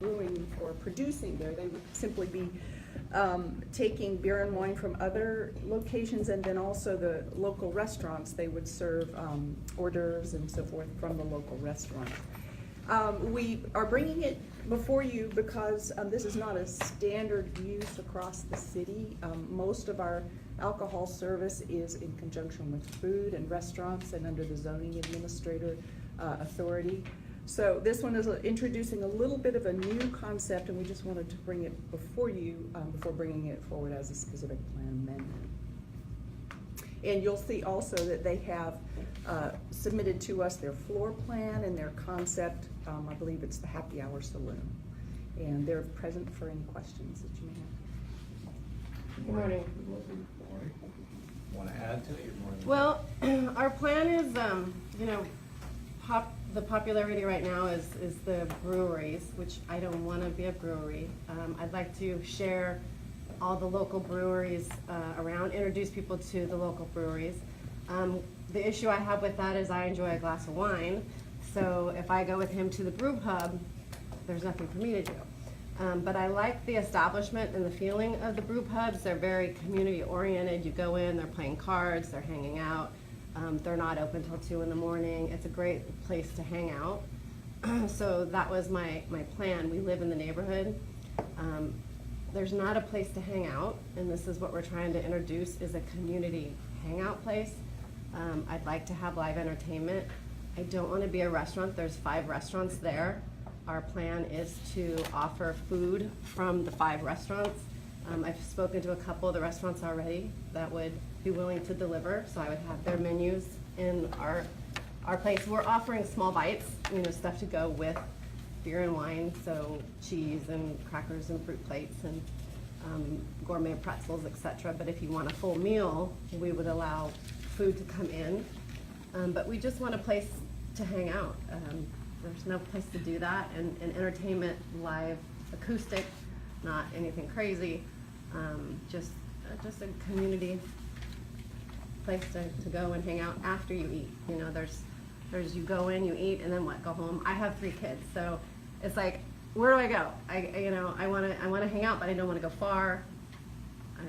brewing or producing there. They would simply be taking beer and wine from other locations, and then also the local restaurants, they would serve hors d'oeuvres and so forth from the local restaurants. We are bringing it before you because this is not a standard use across the city. Most of our alcohol service is in conjunction with food and restaurants and under the zoning administrator authority. So this one is introducing a little bit of a new concept, and we just wanted to bring it before you before bringing it forward as a specific plan amendment. And you'll see also that they have submitted to us their floor plan and their concept. I believe it's the Happy Hour Saloon. And they're present for any questions that you may have. Good morning. Good morning. Want to add to it? Good morning. Well, our plan is, the popularity right now is the breweries, which I don't want to be a brewery. I'd like to share all the local breweries around, introduce people to the local breweries. The issue I have with that is I enjoy a glass of wine, so if I go with him to the brew pub, there's nothing for me to do. But I like the establishment and the feeling of the brew pubs. They're very community oriented. You go in, they're playing cards, they're hanging out. They're not open till 2 in the morning. It's a great place to hang out. So that was my plan. We live in the neighborhood. There's not a place to hang out, and this is what we're trying to introduce, is a community hangout place. I'd like to have live entertainment. I don't want to be a restaurant. There's 5 restaurants there. Our plan is to offer food from the 5 restaurants. I've spoken to a couple of the restaurants already that would be willing to deliver, so I would have their menus in our place. We're offering small bites, stuff to go with beer and wine, so cheese and crackers and fruit plates and gourmet pretzels, etc. But if you want a full meal, we would allow food to come in. But we just want a place to hang out. There's no place to do that, and entertainment, live, acoustic, not anything crazy, just a community place to go and hang out after you eat. There's you go in, you eat, and then what? Go home. I have 3 kids, so it's like, where do I go? I want to hang out, but I don't want to go far. I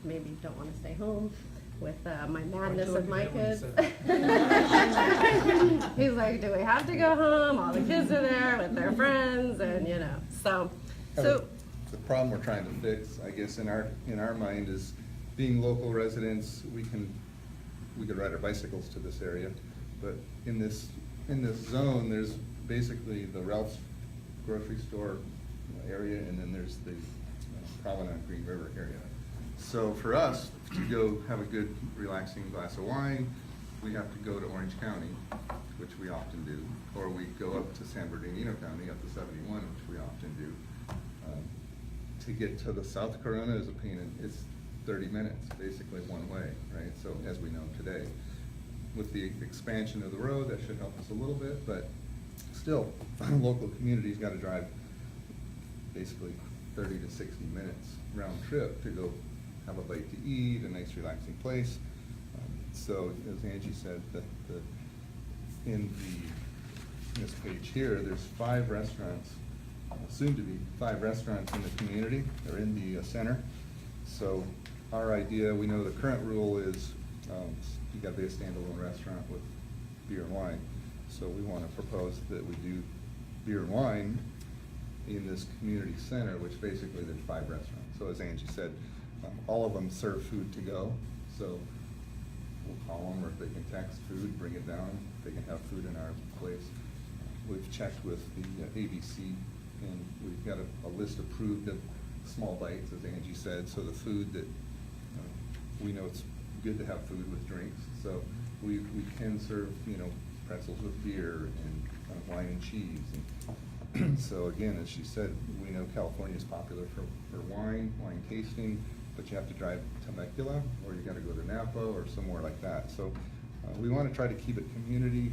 maybe don't want to stay home with my madness of my kids. He's like, do we have to go home? All the kids are there with their friends, and so. The problem we're trying to fix, I guess, in our mind is being local residents. We could ride our bicycles to this area, but in this zone, there's basically the Ralph's grocery store area, and then there's the Promenade Green River area. So for us to go have a good, relaxing glass of wine, we have to go to Orange County, which we often do, or we go up to San Bernardino County up to 71, which we often do. To get to the South Corona is a pain, and it's 30 minutes, basically one way, right? So as we know today, with the expansion of the road, that should help us a little bit, but still, local communities got to drive basically 30 to 60 minutes round trip to go have a bite to eat, a nice relaxing place. So as Angie said, in this page here, there's 5 restaurants, soon to be 5 restaurants in the community. They're in the center. So our idea, we know the current rule is you got to be a standalone restaurant with beer and wine. So we want to propose that we do beer and wine in this community center, which basically there's 5 restaurants. So as Angie said, all of them serve food to go. So we'll call them, or if they can text food, bring it down. They can have food in our place. We've checked with the ABC, and we've got a list approved of small bites, as Angie said. So the food that we know it's good to have food with drinks. So we can serve pretzels with beer and wine and cheese. And so again, as she said, we know California is popular for wine tasting, but you have to drive to Temecula, or you got to go to Napa or somewhere like that. So we want to try to keep it community,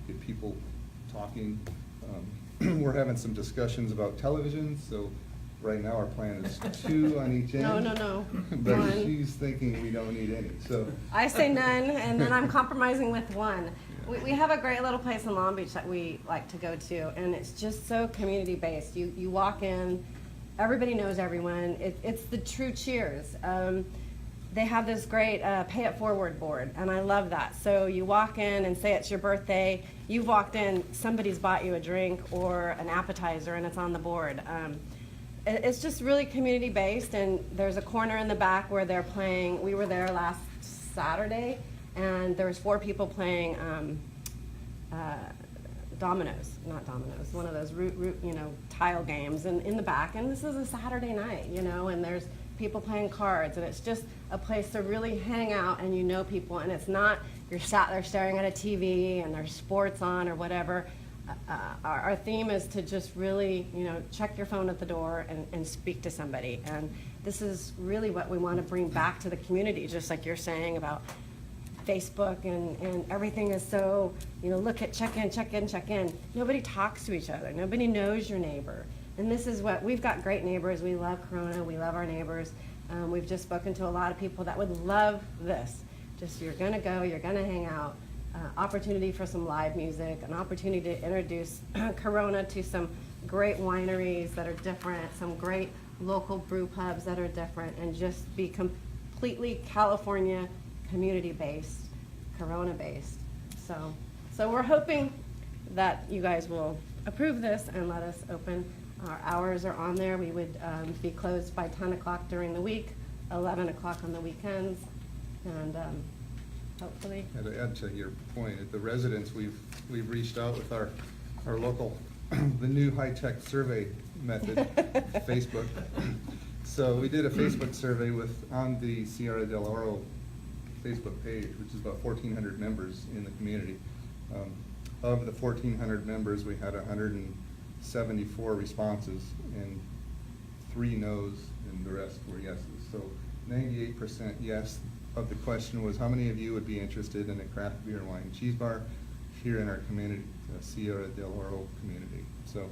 get people talking. We're having some discussions about television, so right now our plan is 2 on each end. No. But One. she's thinking we don't need any, so. I say none, and then I'm compromising with one. We have a great little place in Long Beach that we like to go to, and it's just so community-based. You walk in, everybody knows everyone. It's the true Cheers. They have this great pay it forward board, and I love that. So you walk in and say it's your birthday. You've walked in, somebody's bought you a drink or an appetizer, and it's on the board. It's just really community-based, and there's a corner in the back where they're playing. We were there last Saturday, and there was 4 people playing not dominoes, one of those tile games in the back. And this is a Saturday night, and there's people playing cards, and it's just a place to really hang out and people, and it's not you're sat there staring at a TV and there's sports on or whatever. Our theme is to just really, check your phone at the door and speak to somebody. And this is really what we want to bring back to the community, just like you're saying about Facebook and everything is so, check in. Nobody talks to each other. Nobody knows your neighbor. And this is what, we've got great neighbors. We love Corona. We love our neighbors. We've just spoken to a lot of people that would love this. Just you're going to go, you're going to hang out. Opportunity for some live music, an opportunity to introduce Corona to some great wineries that are different, some great local brew pubs that are different, and just be completely California community-based, Corona-based. So we're hoping that you guys will approve this and let us open. Our hours are on there. We would be closed by 10 o'clock during the week, 11 o'clock on the weekends, and hopefully. And to add to your point, at the residents, we've reached out with our local, the new high-tech survey method, Facebook. So we did a Facebook survey on the Sierra del Oro Facebook page, which is about 1,400 members in the community. Of the 1,400 members, we had 174 responses, and 3 no's, and the rest were yeses. So 98% yes. Of the question was, how many of you would be interested in a craft beer and wine cheese bar here in our community, Sierra del Oro community? So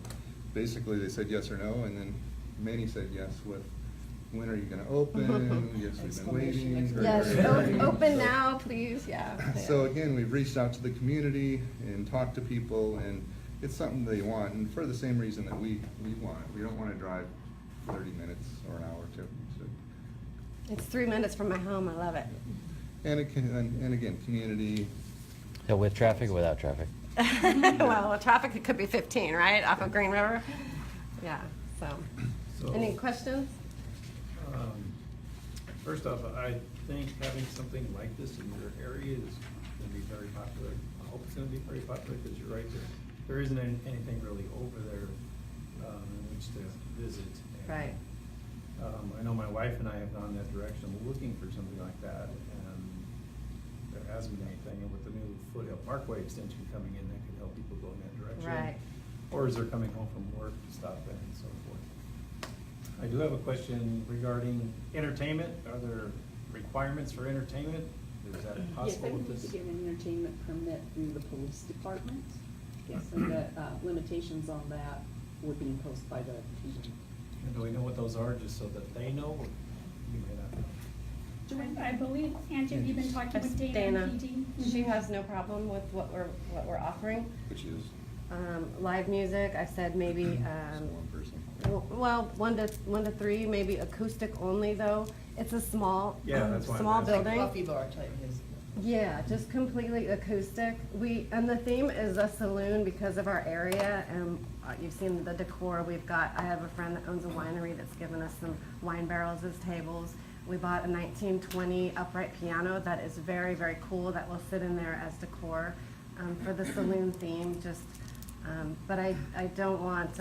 basically they said yes or no, and then many said yes with, when are you gonna open? Yes, we've been waiting. Yes, open now, please, yeah. So again, we've reached out to the community and talked to people, and it's something they want, and for the same reason that we want it. We don't wanna drive 30 minutes or an hour to. It's 3 minutes from my home. I love it. And again, community. So with traffic or without traffic? Well, traffic, it could be 15, right, off of Green River? Yeah, so. Any questions? First off, I think having something like this in your area is going to be very popular. I hope it's going to be very popular, because you're right, there isn't anything really over there in which to visit. And, Right. I know my wife and I have gone that direction, looking for something like that, and there hasn't been anything. And with the new Foothill Parkway extension coming in, that could help people go in that direction. Right. Or as they're coming home from work, stop in and so forth. I do have a question regarding entertainment. Are there requirements for entertainment? Is that possible with Yes, this? they need to get an entertainment permit through the police department. Yes, and the limitations on that would be imposed by the PD. And do we know what those are, just so that they know, or you may not know? I believe, Angie, have you been talking with Dana and PD? She has no problem with what we're offering. Which is Live music, I said maybe, one person. well, 1 to 3, maybe acoustic only though. It's a small, Yeah, that's why I'm small asking. building. Coffee bar type music. Yeah, just completely acoustic. And the theme is a saloon because of our area, and you've seen the decor we've got. I have a friend that owns a winery that's given us some wine barrels as tables. We bought a 1920 upright piano that is very, very cool, that will sit in there as decor for the saloon theme. But I don't want,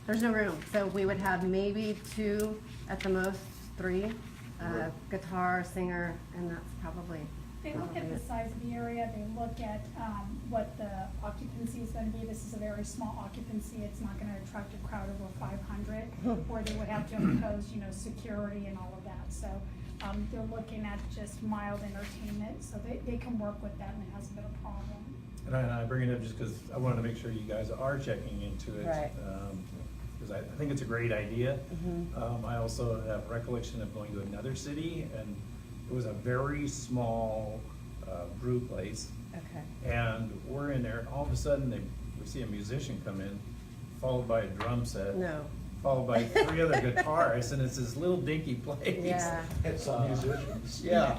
there's no room. So we would have maybe 2, at the most 3, guitar, singer, and that's probably. They look at the size of the area, they look at what the occupancy is going to be. This is a very small occupancy. It's not going to attract a crowd over 500, or they would have to impose, security and all of that. So they're looking at just mild entertainment, so they can work with that, and it hasn't been a problem. And I bring it up just because I wanted to make sure you guys are checking into it. Right. Because I think it's a great idea. I also have recollection of going to another city, and it was a very small brew place. Okay. And we're in there, all of a sudden, we see a musician come in, followed by a drum set. No. Followed by 3 other guitarists, and it's this little dinky place. Yeah. And some musicians. Yeah,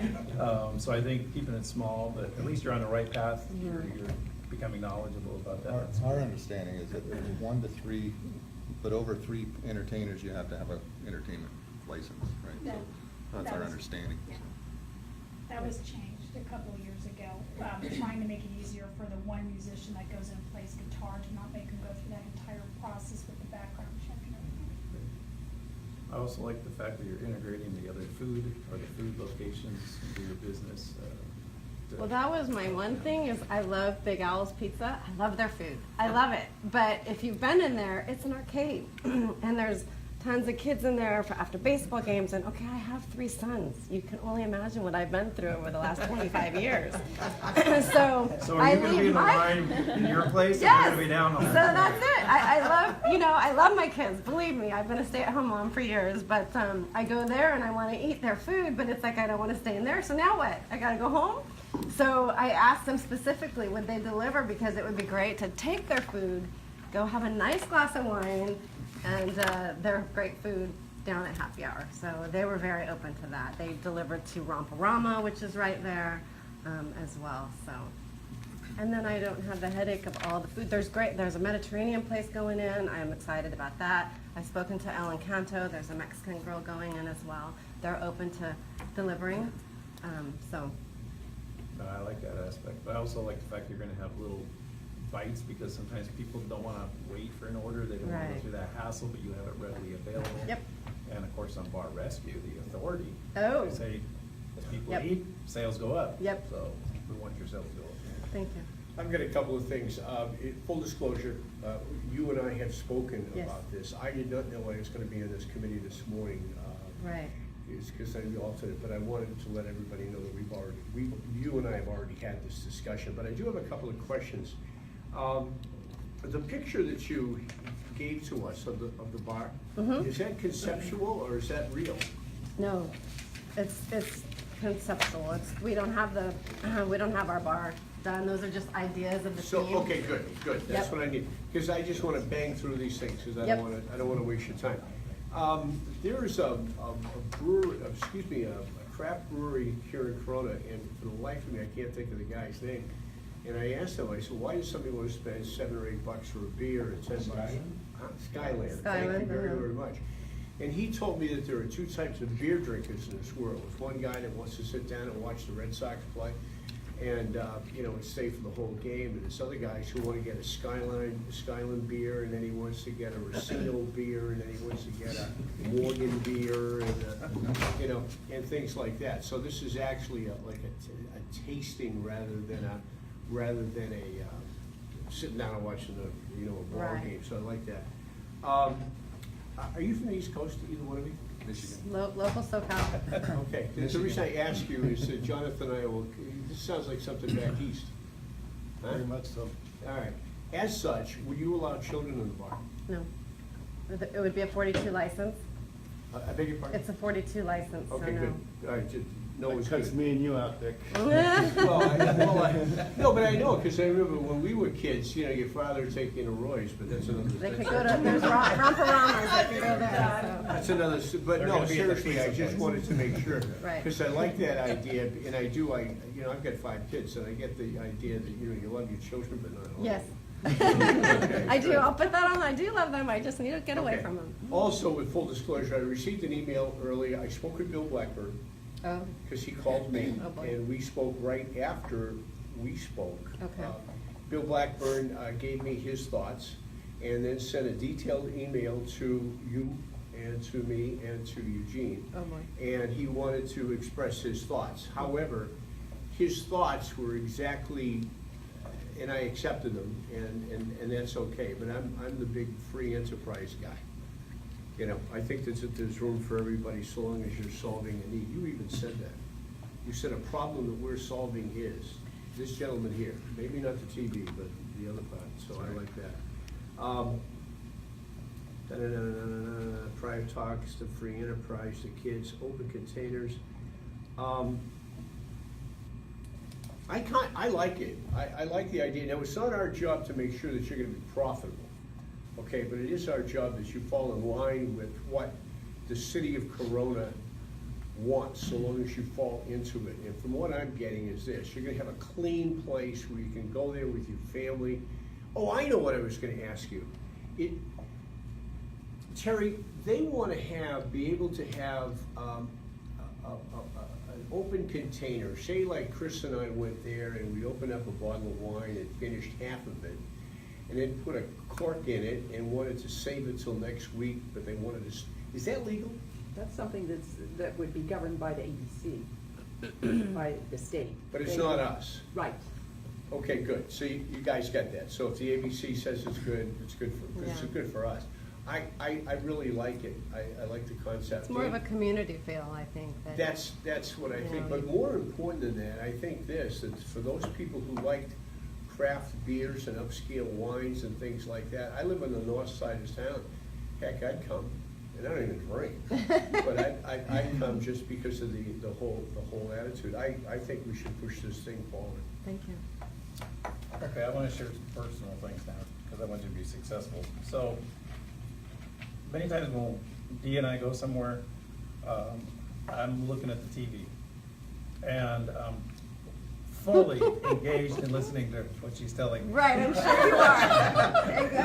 so I think keeping it small, but at least you're on the right path, you're becoming knowledgeable about that. Our understanding is that there's 1 to 3, but over 3 entertainers, you have to have an entertainment license, right? So that's our understanding. That was changed a couple of years ago, trying to make it easier for the one musician that goes in and plays guitar to not make him go through that entire process with the background check and everything. I also like the fact that you're integrating the other food or the food locations into your business. Well, that was my one thing is I love Big Owl's Pizza. I love their food. I love it. But if you've been in there, it's an arcade. And there's tons of kids in there for after baseball games. And okay, I have 3 sons. You can only imagine what I've been through over the last 25 years. So So are you gonna be in the line in your place, or you're Yes. gonna be down on So that's it. I love, I love my kids. Believe me, I've been a stay-at-home mom for years. But I go there and I want to eat their food, but it's like I don't want to stay in there. So now what? I got to go home? So I asked them specifically, would they deliver? Because it would be great to take their food, go have a nice glass of wine, and their great food down at happy hour. So they were very open to that. They delivered to Romparama, which is right there, as well. So, and then I don't have the headache of all the food. There's a Mediterranean place going in. I am excited about that. I've spoken to El Encanto. There's a Mexican grill going in as well. They're open to delivering. So. I like that aspect, but I also like the fact you're gonna have little bites, because sometimes people don't wanna wait for an order, they don't wanna go Right. through that hassle, but you have it readily available. Yep. And of course, on Bar Rescue, the authority. Oh. They say, as people Yep. eat, sales go up. Yep. So we want your sales to go up. Thank you. I've got a couple of things. Full disclosure, you and I have spoken Yes. about this. I did not know I was gonna be on this committee this morning. Right. It's because I'm the alternate, but I wanted to let everybody know that you and I have already had this discussion, but I do have a couple of questions. The picture that you gave to us of the bar, is that conceptual or is that real? No, it's conceptual. We don't have our bar done. Those are just ideas of the So, team. okay, good, that's Yep. what I need, because I just wanna bang through these things, because I Yep. don't wanna waste your time. There is a brewery, a craft brewery here in Corona, and for the life of me, I can't think of the guy's name. And I asked him, I said, why does somebody want to spend $7 or $8 for a beer and $10? Skyland, thank you Skyland, very, uh-huh. very much. And he told me that there are 2 types of beer drinkers in this world. There's one guy that wants to sit down and watch the Red Sox play, and stay for the whole game. And there's other guys who want to get a Skyland beer, and then he wants to get a Racino beer, and then he wants to get a Morgan beer, and and things like that. So this is actually like a tasting rather than a sitting down and watching a ball Right. game. So I like that. Are you from the East Coast, either one of you? Michigan. Local SoCal. Okay, the reason I ask you is that Jonathan and I this sounds like something back east. Huh? Very much so. All right. As such, would you allow children in the bar? No. It would be a 42 license. I beg your pardon? It's a 42 license, so Okay, no. good. All right, no one's Cuts good. me and you out, Dick. No, but I know, because I remember when we were kids, your father would take you to Roy's, but that's another. They could go to, there's Romparamas, they could go there, That's another, but They're no, gonna be at the seriously, I pizza just place. wanted to make sure. Right. Because I like that idea, and I do, I've got 5 kids, and I get the idea that, you love your children, but not all. Yes. Okay, I do, good. I'll put that on, I do love them, I just need to get away Okay. from them. Also, with full disclosure, I received an email earlier, I spoke with Bill Blackburn, Oh, because he called me, Oh, boy. and we spoke right after we spoke. Okay. Bill Blackburn gave me his thoughts, and then sent a detailed email to you, and to me, and to Eugene. oh boy. And he wanted to express his thoughts. However, his thoughts were exactly, and I accepted them, and that's okay, but I'm the big free enterprise guy. I think that there's room for everybody so long as you're solving a need. You even said that. You said a problem that we're solving is this gentleman here, maybe not the TV, but the other part, so I like that. Private talks to free enterprise, to kids, open containers. I like it. I like the idea. Now, it's not our job to make sure that you're gonna be profitable, okay? But it is our job that you fall in line with what the city of Corona wants, so long as you fall into it. And from what I'm getting is this: you're gonna have a clean place where you can go there with your family. Oh, I know what I was gonna ask you. Terry, they wanna be able to have, an open container, say like Chris and I went there and we opened up a bottle of wine and finished half of it, and then put a cork in it and wanted to save it till next week, but they wanted to, is that legal? That's something that would be governed by the ABC, by the state. But it's not us. Right. Okay, good. So you guys got that. So if the ABC says it's good Yeah. good for us. I really like it. I like the concept. It's more of a community feel, I think. That That's what I think, Yeah. but more important than that, I think that for those people who liked craft beers and upscale wines and things like that, I live on the north side of town. Heck, I'd come, and I don't even drink, but I'd come just because of the whole attitude. I think we should push this thing forward. Thank you. Okay, I wanna share some personal things now, because I want you to be successful. So, many times when Dee and I go somewhere, I'm looking at the TV, and I'm fully engaged in listening to what she's telling me. Right, I'm sure you are.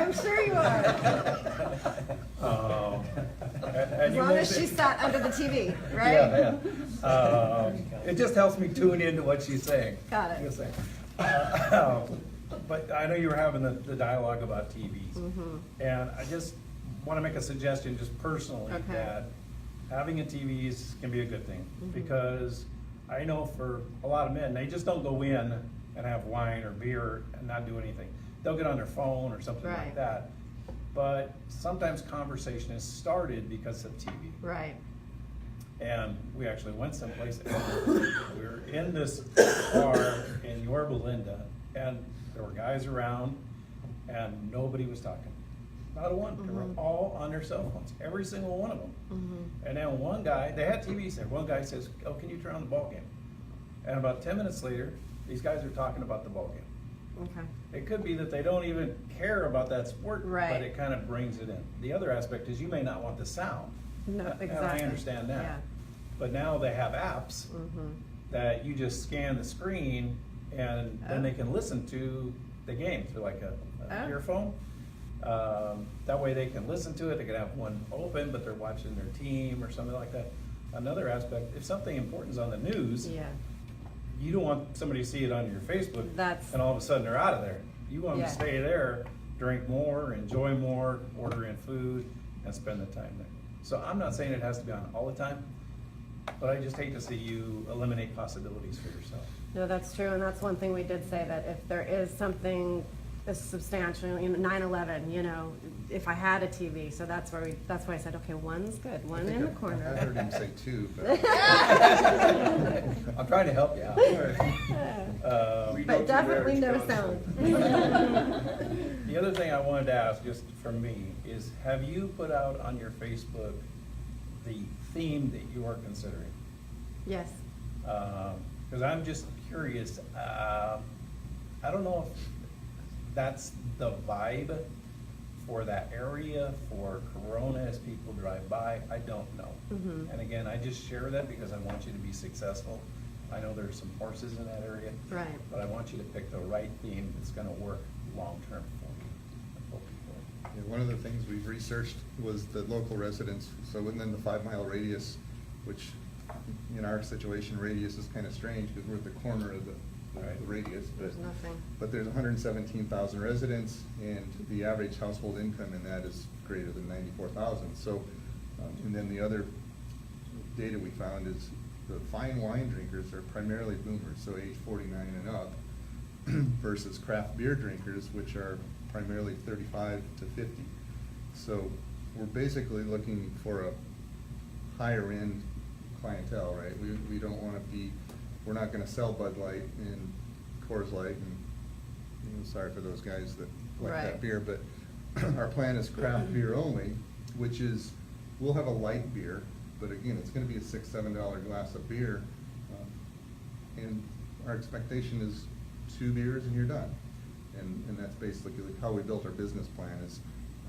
I'm sure you are. As long as she's sat under the TV, right? Yeah, yeah. It just helps me tune into what she's saying. Got it. You'll say. But I know you were having the dialogue about TVs. Mm-hmm. And I just want to make a suggestion, just personally, Okay. that having a TV can be a good thing. Mhm. Because I know for a lot of men, they just don't go in and have wine or beer and not do anything. They'll get on their phone or something like Right. that. But sometimes conversation is started because of TV. Right. And we actually went someplace, and we were in this bar in Yorba Linda, and there were guys around, and nobody was talking. Not a one. They were Mhm. all on their cell phones, every single one of them. Mm-hmm. And then one guy, they had TVs there, one guy says, "Oh, can you turn on the ball game?" And about 10 minutes later, these guys are talking about the ball game. Okay. It could be that they don't even care about that sport, Right. but it kind of brings it in. The other aspect is you may not want the sound. No, And exactly. I understand that. Yeah. But now they have apps Mm-hmm. that you just scan the screen, and then they can listen to the game through like a Oh. earphone. That way they can listen to it, they can have one open, but they're watching their team or something like that. Another aspect, if something important is on the news, Yeah. you don't want somebody to see it on your Facebook That's- and all of a sudden they're out of there. You want them Yeah. to stay there, drink more, enjoy more, order in food, and spend the time there. So I'm not saying it has to be on all the time, but I just hate to see you eliminate possibilities for yourself. No, that's true, and that's one thing we did say, that if there is something as substantial, 9/11, if I had a TV, so that's why I said, okay, one's good, one in the I corner. heard him say two, but. I'm trying to help you out. We go But to definitely no marriage sound. counseling. The other thing I wanted to ask, just from me, is have you put out on your Facebook the theme that you are considering? Yes. Because I'm just curious, I don't know if that's the vibe for that area, for Corona as people drive by, I don't know. Mhm. And again, I just share that because I want you to be successful. I know there's some horses in that area. Right. But I want you to pick the right theme that's gonna work long-term for you. I'm hoping for it. Yeah, one of the things we've researched was the local residents, so within the 5-mile radius, which in our situation, radius is kind of strange because we're at the corner of the Right. radius. There's nothing. But there's 117,000 residents, and the average household income in that is greater than 94,000. So, and then the other data we found is the fine wine drinkers are primarily boomers, so age 49 and up, versus craft beer drinkers, which are primarily 35 to 50. So we're basically looking for a higher end clientele, right? We don't want to be, we're not going to sell Bud Light and Coors Light, and sorry for those guys that like Right. that beer, but our plan is craft beer only, which is, we'll have a light beer, but again, it's gonna be a $6, $7 glass of beer. And our expectation is 2 beers and you're done. And that's basically how we built our business plan, is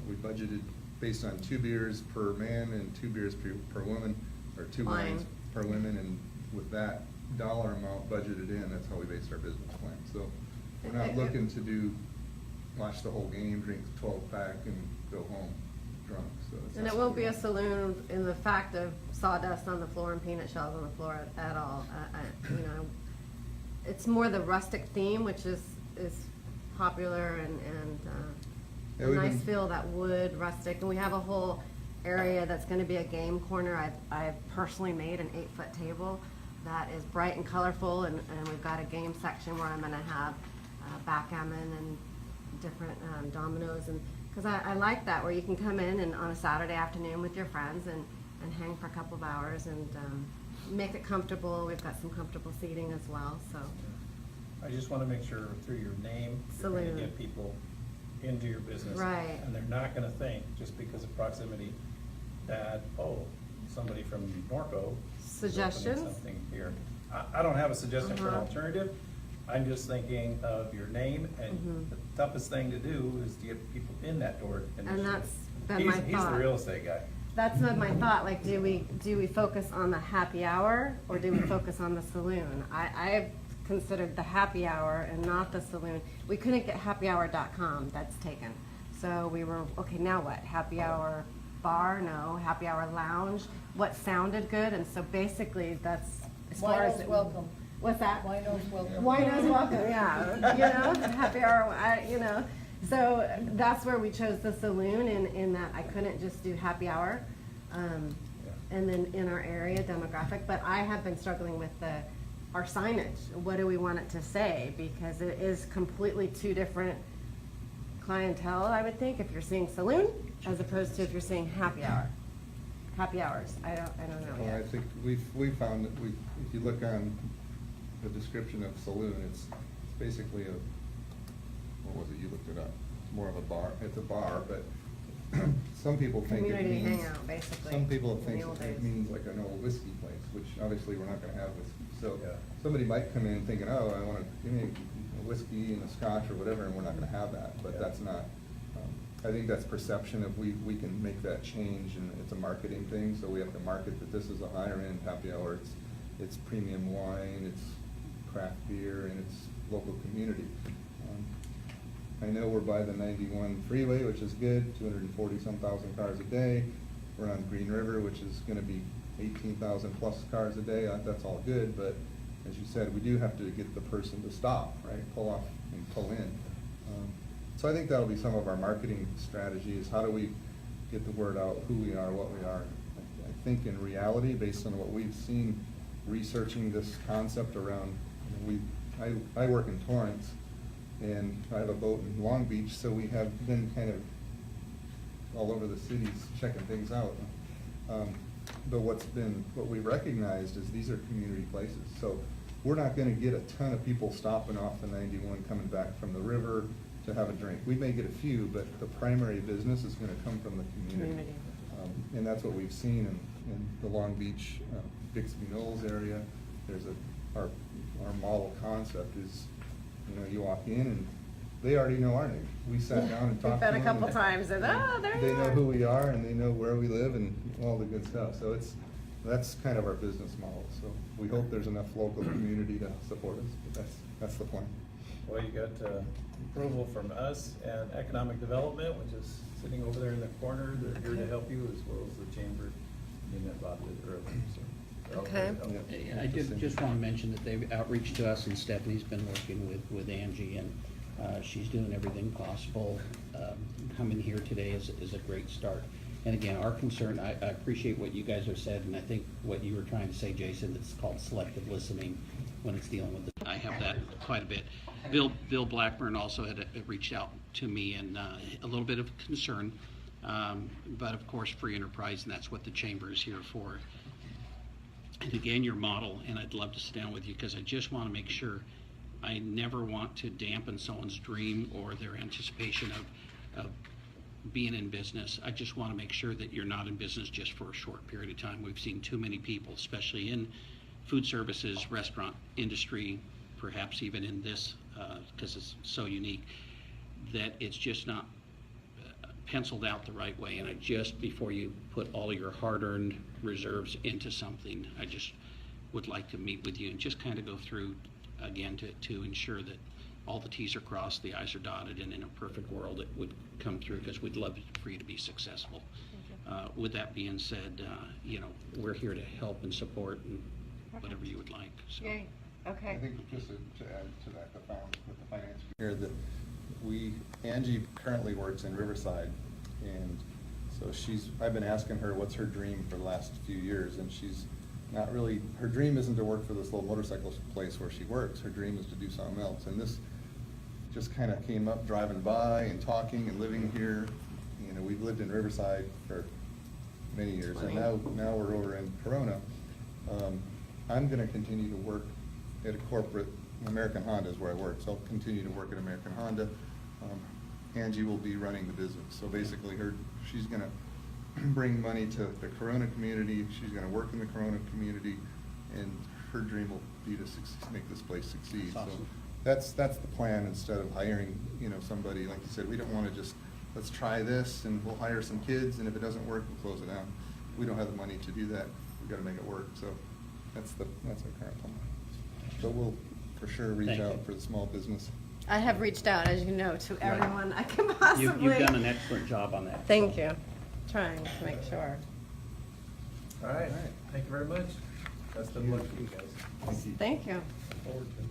we budgeted based on 2 beers per man and 2 beers per woman, or 2 Wine. wines per women, and with that dollar amount budgeted in, that's how we based our business plan. So we're not looking to watch the whole game, drink 12-pack and go home drunk, so. it's And not it won't be a something- saloon in the fact of sawdust on the floor and peanut shells on the floor at all. You know, it's more the rustic theme, which is popular, and Yeah, a we've nice been- feel, that wood rustic. And we have a whole area that's gonna be a game corner. I've personally made an 8-foot table that is bright and colorful, and we've got a game section where I'm gonna have backgammon and different dominoes, and because I like that, where you can come in and on a Saturday afternoon with your friends and hang for a couple of hours and make it comfortable. We've got some comfortable seating as well, so. I just wanna make sure through your name, you're gonna Saloon. get people into your business. Right. And they're not gonna think, just because of proximity, that, oh, somebody from Norco is opening Suggestions? something here. I don't have a suggestion for an Uh-huh. alternative. I'm just thinking of your name, and Mhm. the toughest thing to do is to get people in that door initially. And that's been He's- my He's the thought. real estate guy. That's not my thought, like, do we focus on the happy hour, or do we focus on the saloon? I've considered the happy hour and not the saloon. We couldn't get happyhour.com, that's taken. So we were, okay, now what? Happy hour bar? No. Happy hour lounge? What sounded good? And so basically, that's as far as. Winos welcome. What's that? Winos welcome. Winos welcome, yeah, you know, happy hour, you know. So that's where we chose the saloon, in that I couldn't just do happy hour. And then in our area demographic, but I have been struggling with our signage. What do we want it to say? Because it is completely 2 different clientele, I would think, if you're seeing saloon as opposed to if you're seeing happy hour. Happy hours, I don't know Well, I yet. think we found that if you look on the description of saloon, it's basically what was it, you looked it up? It's more of a bar, it's a bar, but some people think it Community means. hangout, basically, Some people in the think old it days. means like an old whiskey place, which obviously we're not gonna have whiskey. So Yeah. somebody might come in thinking, oh, I wanna, give me a whiskey and a scotch or whatever, and we're not gonna have that, but Yeah. that's not. I think that's perception of we can make that change, and it's a marketing thing, so we have to market that this is a higher end happy hour, it's premium wine, it's craft beer, and it's local community. I know we're by the 91 freeway, which is good, 240-some thousand cars a day. We're on Green River, which is gonna be 18,000 plus cars a day, that's all good, but as you said, we do have to get the person to stop, right, pull off and pull in. So I think that'll be some of our marketing strategy, is how do we get the word out, who we are, what we are. I think in reality, based on what we've seen researching this concept around, I work in Torrance, and I have a boat in Long Beach, so we have been kind of all over the cities checking things out. But what we've recognized is these are community places, so we're not gonna get a ton of people stopping off the 91 coming back from the river to have a drink. We may get a few, but the primary business is gonna come from the community. Community. And that's what we've seen in the Long Beach, Bixby Knolls area. Our model concept is, you walk in and they already know our name. We sat down and We've talked to them. been a couple and times, and there They you know are. who we are, and they know where we live, and all the good stuff. So that's kind of our business model. So we hope there's enough local community to support us, but that's the plan. Well, you got approval from us and Economic Development, which is sitting over there in the corner. They're here to help you, as well as the chamber. You met about it earlier, so. they're all here to help. Yeah. I just want to mention that they've outreached to us, and Stephanie's been working with Angie, and she's doing everything possible. Coming here today is a great start. And again, our concern, I appreciate what you guys have said, and I think what you were trying to say, Jason, it's called selective listening when it's dealing with I have that quite a bit. Bill Blackburn also had reached out to me, and a little bit of concern, but of course free enterprise, and that's what the chamber is here for. And again, your model, and I'd love to sit down with you, because I just want to make sure, I never want to dampen someone's dream or their anticipation of being in business, I just want to make sure that you're not in business just for a short period of time. We've seen too many people, especially in food services, restaurant industry, perhaps even in this, because it's so unique, that it's just not penciled out the right way. And I just, before you put all your hard-earned reserves into something, I just would like to meet with you and just kind of go through again to ensure that all the Ts are crossed, the Is are dotted, and in a perfect world it would come through, because we'd love for you to be successful. With that being said, we're here to help and support and whatever you would like. So. Yay, okay. I think just to add to that, with the finance here, that Angie currently works in Riverside, and so I've been asking her what's her dream for the last few years, and she's not really, her dream isn't to work for this little motorcycle place where she works. Her dream is to do something else, and this just kind of came up driving by and talking and living here. We've lived in Riverside for many years, and now we're over in Corona. I'm gonna continue to work at a corporate, American Honda is where I work, so I'll continue to work at American Honda. Angie will be running the business, so basically she's gonna bring money to the Corona community, she's gonna work in the Corona community, and her dream will be to make this place succeed. That's awesome. So that's the plan, instead of hiring, somebody, like you said, we don't wanna just, let's try this, and we'll hire some kids, and if it doesn't work, we'll close it down. We don't have the money to do that, we've gotta make it work, so that's our current plan. But we'll for sure reach Thank out you. for the small business. I have reached out, as you know, to Right. everyone I can possibly. You've done an excellent job on that. Thank you. Trying to make sure. All right, thank you very much. Best of luck to you guys. Thank you. Forward to it.